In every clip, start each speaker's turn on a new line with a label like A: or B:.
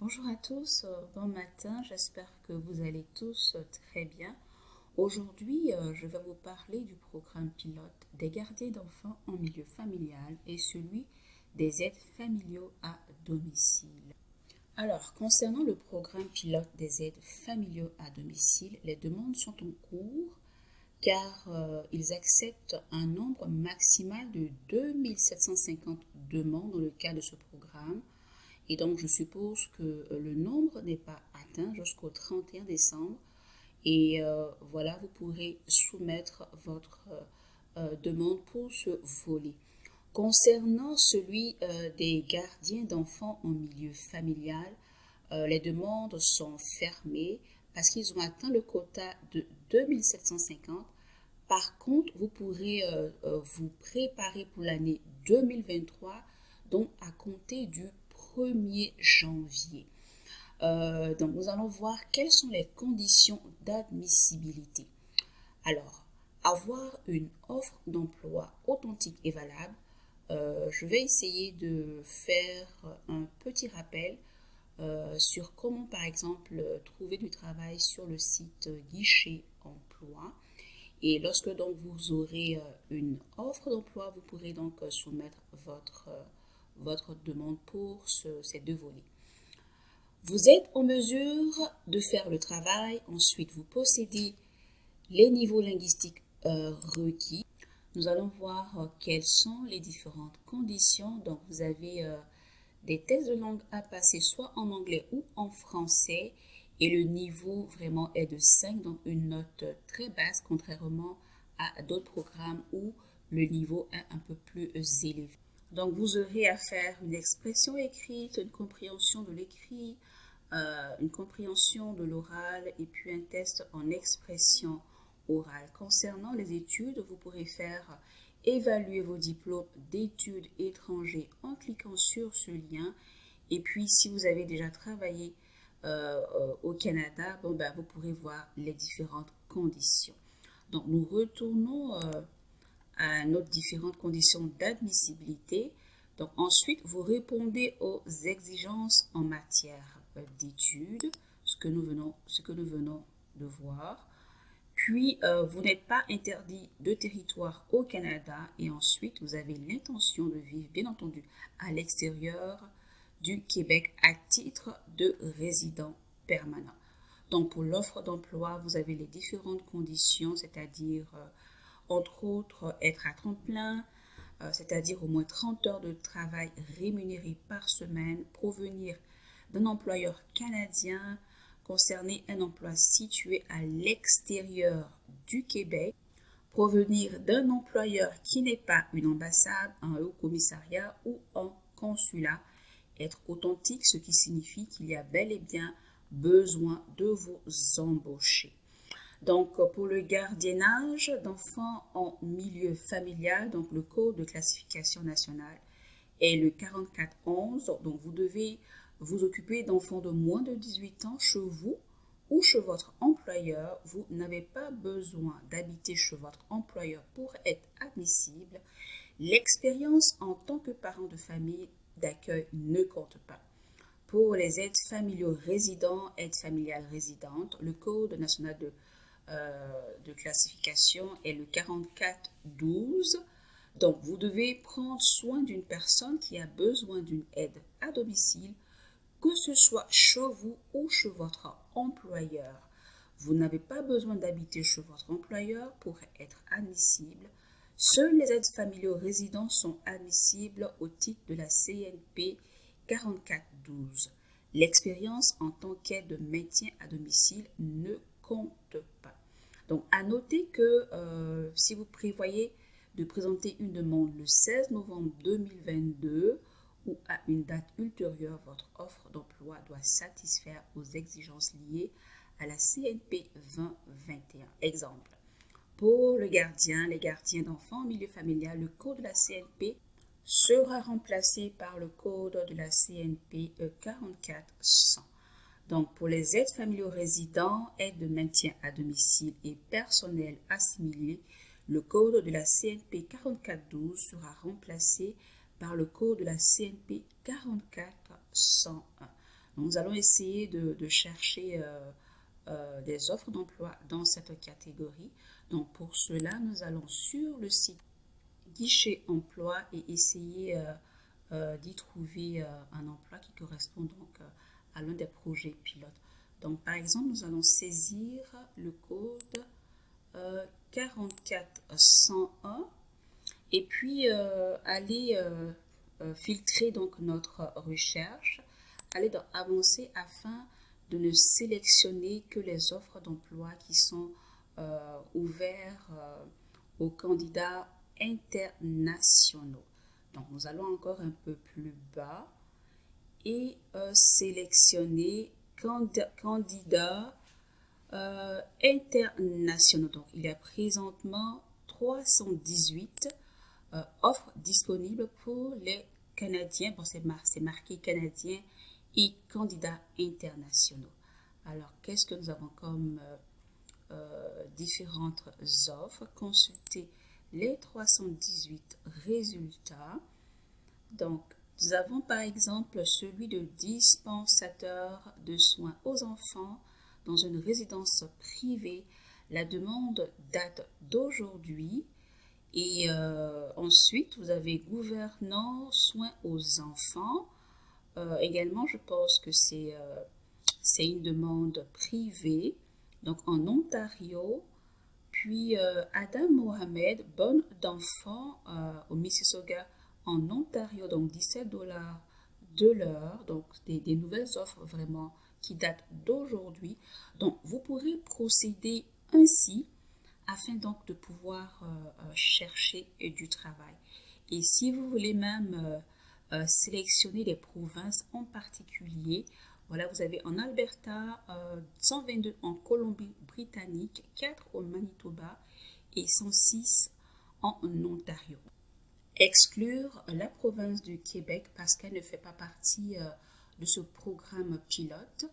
A: Bonjour à tous, bon matin, j'espère que vous allez tous très bien. Aujourd'hui, je vais vous parler du programme pilote des gardiens d'enfants en milieu familial et celui des aides familiaux à domicile. Alors, concernant le programme pilote des aides familiaux à domicile, les demandes sont en cours car ils acceptent un nombre maximal de 2750 demandes dans le cadre de ce programme. Et donc, je suppose que le nombre n'est pas atteint jusqu'au 31 décembre. Et voilà, vous pourrez soumettre votre demande pour ce volet. Concernant celui des gardiens d'enfants en milieu familial, les demandes sont fermées parce qu'ils ont atteint le quota de 2750. Par contre, vous pourrez vous préparer pour l'année 2023, donc à compter du 1er janvier. Donc, nous allons voir quelles sont les conditions d'admissibilité. Alors, avoir une offre d'emploi authentique et valable, je vais essayer de faire un petit rappel sur comment, par exemple, trouver du travail sur le site Guichet Emploi. Et lorsque donc vous aurez une offre d'emploi, vous pourrez donc soumettre votre demande pour ces deux volets. Vous êtes en mesure de faire le travail. Ensuite, vous possédez les niveaux linguistiques requis. Nous allons voir quelles sont les différentes conditions. Donc, vous avez des tests de langue à passer soit en anglais ou en français. Et le niveau vraiment est de 5, donc une note très basse, contrairement à d'autres programmes où le niveau est un peu plus élevé. Donc, vous aurez à faire une expression écrite, une compréhension de l'écrit, une compréhension de l'oral et puis un test en expression orale. Concernant les études, vous pourrez faire évaluer vos diplômes d'études étrangers en cliquant sur ce lien. Et puis, si vous avez déjà travaillé au Canada, vous pourrez voir les différentes conditions. Donc, nous retournons à nos différentes conditions d'admissibilité. Donc, ensuite, vous répondez aux exigences en matière d'études, ce que nous venons de voir. Puis, vous n'êtes pas interdit de territoire au Canada et ensuite, vous avez l'intention de vivre, bien entendu, à l'extérieur du Québec à titre de résident permanent. Donc, pour l'offre d'emploi, vous avez les différentes conditions, c'est-à-dire, entre autres, être à temps plein, c'est-à-dire au moins 30 heures de travail rémunéré par semaine, provenir d'un employeur canadien, concerner un emploi situé à l'extérieur du Québec, provenir d'un employeur qui n'est pas une ambassade, un haut commissariat ou un consulat, être authentique, ce qui signifie qu'il y a bel et bien besoin de vous embaucher. Donc, pour le gardiennage d'enfants en milieu familial, donc le code de classification nationale est le 4411. Donc, vous devez vous occuper d'enfants de moins de 18 ans chez vous ou chez votre employeur. Vous n'avez pas besoin d'habiter chez votre employeur pour être admissible. L'expérience en tant que parent de famille d'accueil ne compte pas. Pour les aides familiaux résidents, aides familiales résidentes, le Code national de classification est le 4412. Donc, vous devez prendre soin d'une personne qui a besoin d'une aide à domicile, que ce soit chez vous ou chez votre employeur. Vous n'avez pas besoin d'habiter chez votre employeur pour être admissible. Seules les aides familiaux résidents sont admissibles au titre de la CNP 4412. L'expérience en tant qu'aide de maintien à domicile ne compte pas. Donc, à noter que si vous prévoyez de présenter une demande le 16 novembre 2022 ou à une date ultérieure, votre offre d'emploi doit satisfaire aux exigences liées à la CNP 2021. Exemple, pour les gardiens d'enfants en milieu familial, le code de la CNP sera remplacé par le code de la CNP 4400. Donc, pour les aides familiaux résidents, aides de maintien à domicile et personnel assimilé, le code de la CNP 4412 sera remplacé par le code de la CNP 4401. Donc, nous allons essayer de chercher des offres d'emploi dans cette catégorie. Donc, pour cela, nous allons sur le site Guichet Emploi et essayer d'y trouver un emploi qui correspond donc à l'un des projets pilotes. Donc, par exemple, nous allons saisir le code 44101 et puis aller filtrer donc notre recherche, aller dans Avancer afin de ne sélectionner que les offres d'emploi qui sont ouvertes aux candidats internationaux. Donc, nous allons encore un peu plus bas et sélectionner candidats internationaux. Donc, il y a présentement 318 offres disponibles pour les Canadiens. Bon, c'est marqué Canadiens et candidats internationaux. Alors, qu'est-ce que nous avons comme différentes offres? Consultez les 318 résultats. Donc, nous avons par exemple celui de dispensateur de soins aux enfants dans une résidence privée. La demande date d'aujourd'hui. Et ensuite, vous avez gouvernant soins aux enfants. Également, je pense que c'est une demande privée, donc en Ontario. Puis Adam Mohamed, bonne d'enfants au Mississauga en Ontario, donc 17 $ de l'heure. Donc des nouvelles offres vraiment qui datent d'aujourd'hui. Donc vous pourrez procéder ainsi afin donc de pouvoir chercher du travail. Et si vous voulez même sélectionner les provinces en particulier, voilà, vous avez en Alberta, 122 en Colombie-Britannique, 4 au Manitoba et 106 en Ontario. Exclure la province du Québec parce qu'elle ne fait pas partie de ce programme pilote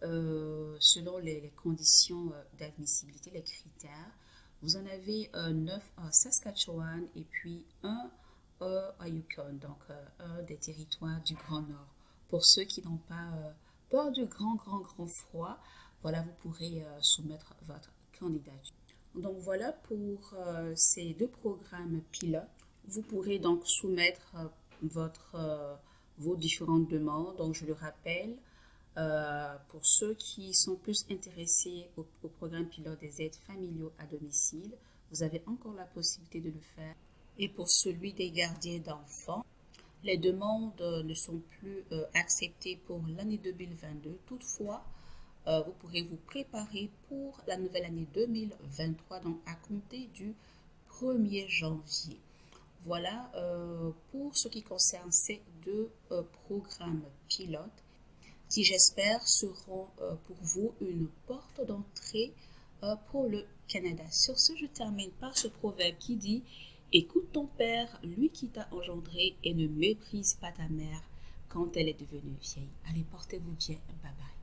A: selon les conditions d'admissibilité, les critères. Vous en avez 9 à Saskatchewan et puis 1 à Yukon, donc un des territoires du Grand Nord. Pour ceux qui n'ont pas peur du grand froid, voilà, vous pourrez soumettre votre candidature. Donc voilà pour ces deux programmes pilotes. Vous pourrez donc soumettre vos différentes demandes. Donc je le rappelle, pour ceux qui sont plus intéressés au programme pilote des aides familiaux à domicile, vous avez encore la possibilité de le faire. Et pour celui des gardiens d'enfants, les demandes ne sont plus acceptées pour l'année 2022. Toutefois, vous pourrez vous préparer pour la nouvelle année 2023, donc à compter du 1er janvier. Voilà pour ce qui concerne ces deux programmes pilotes qui, j'espère, seront pour vous une porte d'entrée pour le Canada. Sur ce, je termine par ce proverbe qui dit « Écoute ton père, lui qui t'a engendré, et ne méprise pas ta mère quand elle est devenue vieille. » Allez, portez-vous bien. Bye bye.